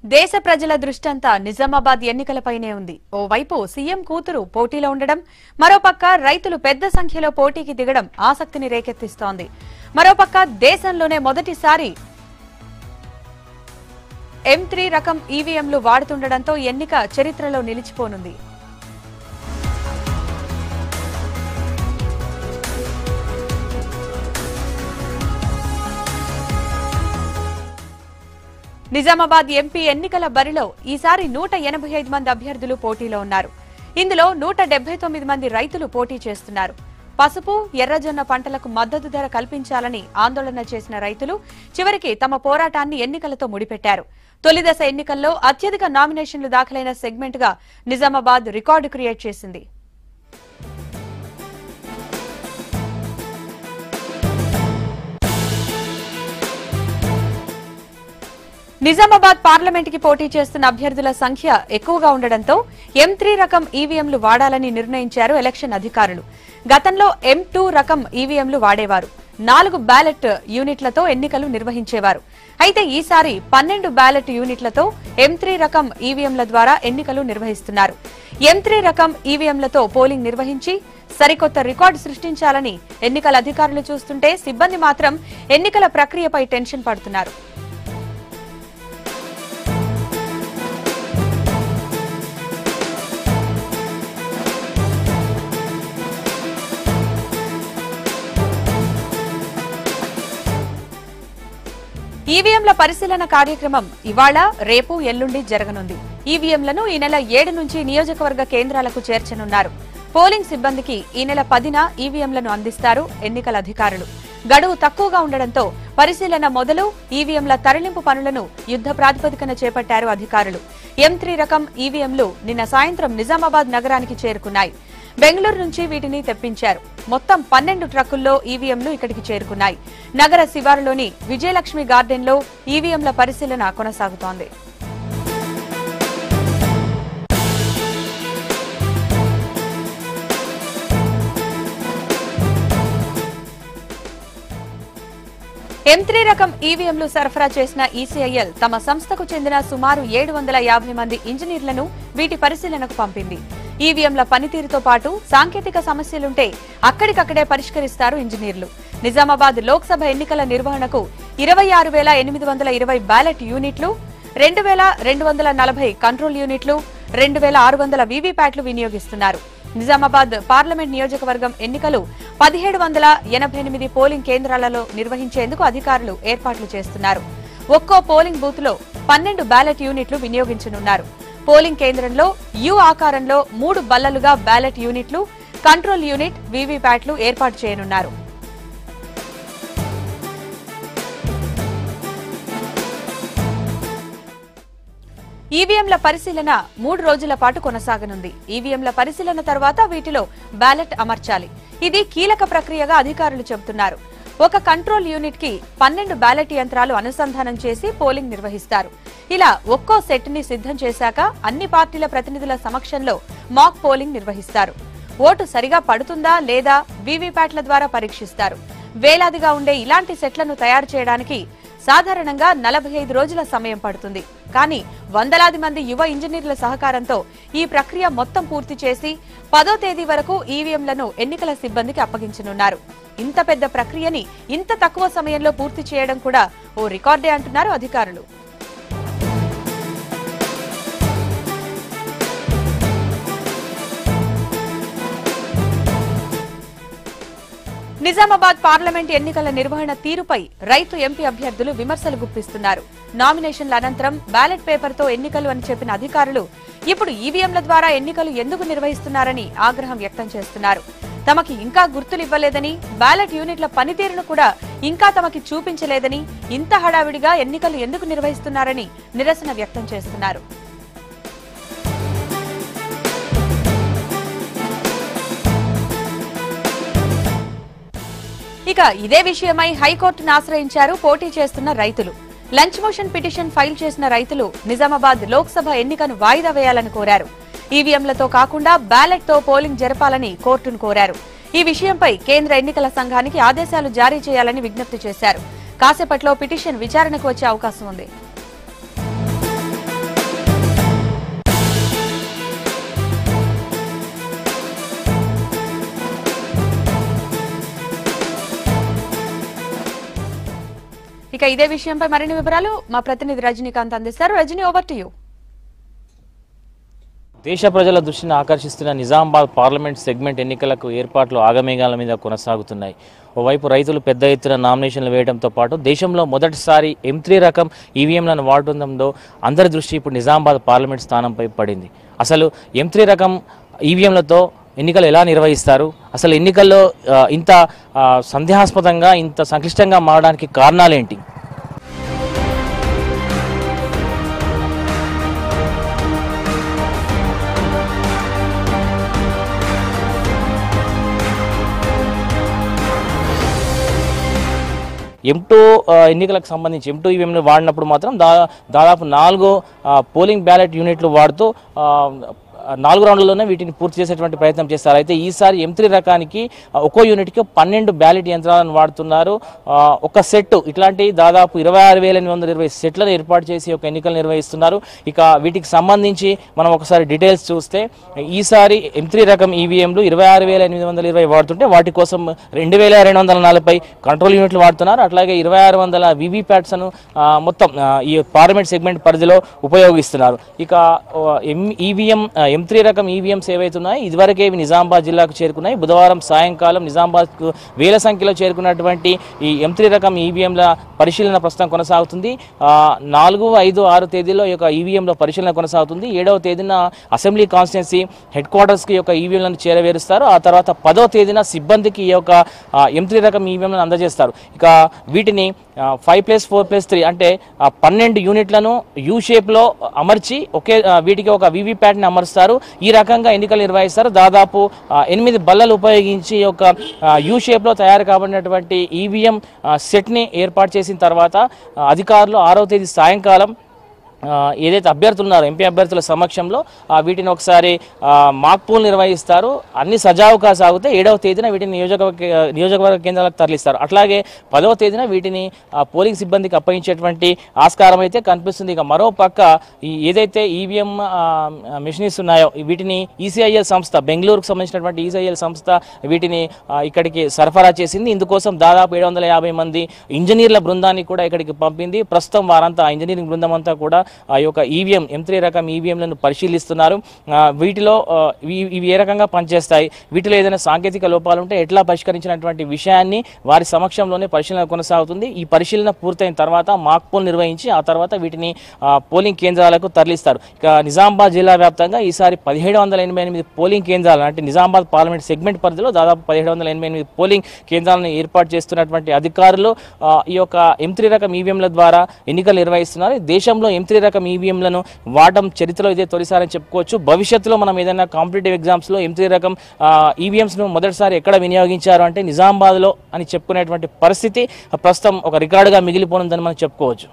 దేశ ప్రజల దృష్టంతా నిజామాబాద్ ఎన్నికలపైనే ఉంది. ఓవైపు సీఎం కూతురు పోటీలో ఉండడం, మరోపక్క రైతులు పెద్ద సంఖ్యలో పోటీకి దిగడం ఆసక్తిని రేకెత్తిస్తోంది. మరోపక్క దేశంలోనే మొదటిసారి M3 రకం ఈవీఎంలు వాడుతుండటంతో ఎన్నిక చరిత్రలో నిలిచిపోనుంది. నిజామాబాద్ ఎంపీ ఎన్నికల బరిలో ఈసారి 185 మంది అభ్యర్థులు పోటీలో ఉన్నారు. ఇందులో 179 మంది రైతులు పోటీ చేస్తున్నారు. పసుపు, ఎర్రజొన్న పంటలకు మద్దతు ధర కల్పించాలని ఆందోళన చేసిన రైతులు చివరికి తమ పోరాటాన్ని ఎన్నికలతో ముడిపెట్టారు. తొలిదశ ఎన్నికల్లో అత్యధిక నామినేషన్లు దాఖలైన సెగ్మెంట్ గా నిజామాబాద్ రికార్డు క్రియేట్ చేసింది. నిజామాబాద్ పార్లమెంట్ కి పోటీ చేస్తున్న అభ్యర్థుల సంఖ్య ఎక్కువగా ఉండడంతో M3 రకం ఈవీఎంలు వాడాలని నిర్ణయించారు ఎలక్షన్ అధికారులు. గతంలో M2 రకం ఈవీఎంలు వాడేవారు. 4 బ్యాలెట్ యూనిట్లతో ఎన్నికలు నిర్వహించేవారు. అయితే ఈసారి 12 బ్యాలెట్ యూనిట్లతో M3 రకం ఈవీఎంల ద్వారా ఎన్నికలు నిర్వహిస్తున్నారు. M3 రకం ఈవీఎంలతో పోలింగ్ నిర్వహించి సరికొత్త రికార్డు సృష్టించాలని ఎన్నికల అధికారులు చూస్తుంటే సిబ్బంది మాత్రం ఎన్నికల ప్రక్రియపై టెన్షన్ పడుతున్నారు. ఈవీఎంల పరిశీలన కార్యక్రమం ఇవాళ, రేపు, ఎల్లుండి జరగనుంది. ఈవీఎంలను ఈ నెల 7 నుంచి నియోజకవర్గ కేంద్రాలకు చేర్చనున్నారు. పోలింగ్ సిబ్బందికి ఈ నెల 10న ఈవీఎంలను అందిస్తారు ఎన్నికల అధికారులు. గడువు తక్కువగా ఉండడంతో పరిశీలన మొదలు, ఈవీఎంల తరలింపు పనులను యుద్ధ ప్రాతిపదికన చేపట్టారు అధికారులు. M3 రకం ఈవీఎంలు నిన్న సాయంత్రం నిజామాబాద్ నగరానికి చేరుకున్నాయి. బెంగళూరు నుంచి వీటిని తెప్పించారు. మొత్తం 12 ట్రక్కుల్లో ఈవీఎంలు ఇక్కడికి చేరుకున్నాయి. నగర శివారులోని విజయలక్ష్మి గార్డెన్లో ఈవీఎంల పరిశీలన కొనసాగుతోంది. M3 రకం ఈవీఎంలు సరఫరా చేసిన ఈసీఐఎల్ తమ సంస్థకు చెందిన సుమారు 750 మంది ఇంజనీర్లను వీటి పరిశీలనకు పంపింది. ఈవీఎంల పనితీరుతో పాటు సాంకేతిక సమస్యలుంటే అక్కడికక్కడే పరిష్కరిస్తారు ఇంజనీర్లు. నిజామాబాద్ లోక్సభ ఎన్నికల నిర్వహణకు 26,820 బ్యాలెట్ యూనిట్లు, 2,240 కంట్రోల్ యూనిట్లు, 2,600 వీవీప్యాట్లు వినియోగిస్తున్నారు. నిజామాబాద్ పార్లమెంట్ నియోజకవర్గం ఎన్నికలు 1788 పోలింగ్ కేంద్రాలలో నిర్వహించేందుకు అధికారులు ఏర్పాట్లు చేస్తున్నారు. ఒక్కో పోలింగ్ బూత్ లో 12 బ్యాలెట్ యూనిట్లు వినియోగించనున్నారు. పోలింగ్ కేంద్రంలో యు ఆకారంలో 3 బల్లలుగా బ్యాలెట్ యూనిట్లు, కంట్రోల్ యూనిట్, వీవీప్యాట్లు ఏర్పాటు చేయనున్నారు. ఈవీఎంల పరిశీలన 3 రోజుల పాటు కొనసాగనుంది. ఈవీఎంల పరిశీలన తర్వాత వీటిలో బ్యాలెట్ అమర్చాలి. ఇది కీలక ప్రక్రియగా అధికారులు చెబుతున్నారు. ఒక కంట్రోల్ యూనిట్ కి 12 బ్యాలెట్ యంత్రాలు అనుసంధానం చేసి పోలింగ్ నిర్వహిస్తారు. ఇలా ఒక్కో సెట్ ని సిద్ధం చేశాక అన్ని పార్టీల ప్రతినిధుల సమక్షంలో మాక్ పోలింగ్ నిర్వహిస్తారు. ఓటు సరిగా పడుతుందా లేదా వీవీప్యాట్ల ద్వారా పరీక్షిస్తారు. వేలాదిగా ఉండే ఇలాంటి సెట్లను తయారు చేయడానికి సాధారణంగా 45 రోజుల సమయం పడుతుంది. కానీ వందలాది మంది యువ ఇంజనీర్ల సహకారంతో ఈ ప్రక్రియ మొత్తం పూర్తి చేసి 10వ తేదీ వరకు ఈవీఎంలను ఎన్నికల సిబ్బందికి అప్పగించనున్నారు. ఇంత పెద్ద ప్రక్రియని ఇంత తక్కువ సమయంలో పూర్తి చేయడం కూడా ఓ రికార్డే అంటున్నారు అధికారులు. నిజామాబాద్ పార్లమెంట్ ఎన్నికల నిర్వహణ తీరుపై రైతు ఎంపీ అభ్యర్థులు విమర్శలు గుప్పిస్తున్నారు. నామినేషన్ల అనంతరం బ్యాలెట్ పేపర్తో ఎన్నికలు అని చెప్పిన అధికారులు ఇప్పుడు ఈవీఎంల ద్వారా ఎన్నికలు ఎందుకు నిర్వహిస్తున్నారని ఆగ్రహం వ్యక్తం చేస్తున్నారు. తమకి ఇంకా గుర్తులు ఇవ్వలేదని, బ్యాలెట్ యూనిట్ల పనితీరును కూడా ఇంకా తమకి చూపించలేదని, ఇంత హడావిడిగా ఎన్నికలు ఎందుకు నిర్వహిస్తున్నారని నిరసన వ్యక్తం చేస్తున్నారు. ఇక ఇదే విషయమై హైకోర్టును ఆశ్రయించారు పోటీ చేస్తున్న రైతులు. లంచ్ మోషన్ పిటిషన్ ఫైల్ చేసిన రైతులు నిజామాబాద్ లోక్సభ ఎన్నికను వాయిదా వేయాలని కోరారు. ఈవీఎంలతో కాకుండా బ్యాలెట్ తో పోలింగ్ జరపాలని కోర్టును కోరారు. ఈ విషయంపై కేంద్ర ఎన్నికల సంఘానికి ఆదేశాలు జారీ చేయాలని విజ్ఞప్తి చేశారు. కాసేపట్లో పిటిషన్ విచారణకు వచ్చే అవకాశం ఉంది. ఇక ఇదే విషయంపై మరిన్ని వివరాలు మా ప్రతినిధి రజనీకాంత్ అందిస్తారు. Rajini, over to you. దేశ ప్రజల దృష్టిని ఆకర్షిస్తున్న నిజామాబాద్ పార్లమెంట్ సెగ్మెంట్ ఎన్నికలకు ఏర్పాట్లు ఆగమేఘాల మీద కొనసాగుతున్నాయి. ఓవైపు రైతులు పెద్ద ఎత్తున నామినేషన్లు వేయడంతో పాటు దేశంలో మొదటిసారి M3 రకం ఈవీఎంలను వాడటంతో అందరి దృష్టి ఇప్పుడు నిజామాబాద్ పార్లమెంట్ స్థానంపై పడింది. అసలు M3 రకం ఈవీఎంలతో ఎన్నికలు ఎలా నిర్వహిస్తారు, అసలు ఎన్నికల్లో ఇంత సందేహాస్పదంగా ఇంత సంక్లిష్టంగా మారడానికి కారణాలేంటి? M2 ఎన్నికలకు సంబంధించి M2 ఈవీఎంలు వాడినప్పుడు మాత్రం దాదాపు 4 పోలింగ్ బ్యాలెట్ యూనిట్లు వాడుతూ 4 రౌండ్లలోనే వీటిని పూర్తి చేసేటువంటి ప్రయత్నం చేస్తారు. అయితే ఈసారి M3 రకానికి ఒక్కో యూనిట్కి 12 బ్యాలెట్ యంత్రాలను వాడుతున్నారు. ఒక సెట్ ఇట్లాంటి దాదాపు 26,820 సెట్లను ఏర్పాటు చేసి ఒక ఎన్నికలు నిర్వహిస్తున్నారు. ఇక వీటికి సంబంధించి మనం ఒకసారి డీటెయిల్స్ చూస్తే ఈసారి M3 రకం ఈవీఎంలు 26,820 వాడుతుంటే వాటి కోసం 2,240 కంట్రోల్ యూనిట్లు వాడుతున్నారు. అట్లాగే 2,600 వీవీప్యాట్స్ను మొత్తం ఈ పార్లమెంట్ సెగ్మెంట్ పరిధిలో ఉపయోగిస్తున్నారు. ఇక ఈవీఎం M3 రకం ఈవీఎంస్ ఏవైతున్నాయి ఇదివరకే ఇవి నిజామాబాద్ జిల్లాకు చేరుకున్నాయి. బుధవారం సాయంకాలం నిజామాబాద్కు వేల సంఖ్యలో చేరుకున్నటువంటి ఈ M3 రకం ఈవీఎంల పరిశీలన ప్రస్తుతం కొనసాగుతుంది. 4, 5, 6 తేదీలో ఈ యొక్క ఈవీఎంల పరిశీలన కొనసాగుతుంది. 7వ తేదీన అసెంబ్లీ కాన్స్టిట్యున్సీ హెడ్ క్వార్టర్స్కి యొక్క ఈవీఎంలను చేరవేరుస్తారు. ఆ తర్వాత 10వ తేదీన సిబ్బందికి ఈ యొక్క M3 రకం ఈవీఎంలను అందజేస్తారు. ఇక వీటిని 5+4+3 అంటే 12 యూనిట్లను యూ షేప్లో అమర్చి వీటికి ఒక వీవీప్యాట్ని అమరుస్తారు. ఈ రకంగా ఎన్నికలు నిర్వహిస్తారు. దాదాపు 8 బల్లలు ఉపయోగించి ఒక యూ షేప్లో తయారు కాబడినటువంటి ఈవీఎం సెట్ని ఏర్పాటు చేసిన తర్వాత అధికారులు 6వ తేదీ సాయంకాలం ఏదైతే అభ్యర్థులు ఉన్నారో ఎంపీ అభ్యర్థుల సమక్షంలో వీటిని ఒకసారి మాక్ పోల్ నిర్వహిస్తారు. అన్ని సజావుగా సాగితే 7వ తేదీన వీటిని నియోజకవర్గ కేంద్రాలకు తరలిస్తారు. అట్లాగే 10వ తేదీన వీటిని పోలింగ్ సిబ్బందికి అప్పగించేటువంటి ఆస్కారం అయితే కనిపిస్తుంది. ఇక మరో పక్క ఏదైతే ఈవీఎం మెషినరీస్ ఉన్నాయో వీటిని ECIL సంస్థ, బెంగళూరుకు సంబంధించినటువంటి ECIL సంస్థ వీటిని ఇక్కడికి సరఫరా చేసింది. ఇందుకోసం దాదాపు 750 మంది ఇంజనీర్ల బృందాన్ని కూడా ఇక్కడికి పంపింది. ప్రస్తుతం వారంతా ఇంజనీరింగ్ బృందం అంతా కూడా ఆ యొక్క ఈవీఎం M3 రకం ఈవీఎంలను పరిశీలిస్తున్నారు. వీటిలో ఇవి ఏ రకంగా పనిచేస్తాయి, వీటిలో ఏదైనా సాంకేతిక లోపాలు ఉంటే ఎట్లా పరిష్కరించినటువంటి విషయాన్ని వారి సమక్షంలోనే పరిశీలన కొనసాగుతుంది. ఈ పరిశీలన పూర్తయిన తర్వాత మాక్ పోల్ నిర్వహించి ఆ తర్వాత వీటిని పోలింగ్ కేంద్రాలకు తరలిస్తారు. ఇక నిజామాబాద్ జిల్లా వ్యాప్తంగా ఈసారి 1788 పోలింగ్ కేంద్రాలు అంటే నిజామాబాద్ పార్లమెంట్ సెగ్మెంట్ పరిధిలో దాదాపు 1788 పోలింగ్ కేంద్రాలను ఏర్పాటు చేస్తున్నటువంటి అధికారులు ఈ యొక్క M3 రకం ఈవీఎంల ద్వారా ఎన్నికలు నిర్వహిస్తున్నారు. దేశంలో M3 రకం ఈవీఎంలను వాడడం చరిత్రలో ఇదే తొలిసారని చెప్పుకోవచ్చు. భవిష్యత్తులో మనం ఏదైనా కాంపిటేటివ్ ఎగ్జామ్స్లో M3 రకం ఈవీఎంస్ను మొదటిసారి ఎక్కడ వినియోగించారు అంటే నిజామాబాద్లో అని చెప్పుకునేటువంటి పరిస్థితి ప్రస్తుతం ఒక రికార్డుగా మిగిలిపోనుందని మనం చెప్పుకోవచ్చు.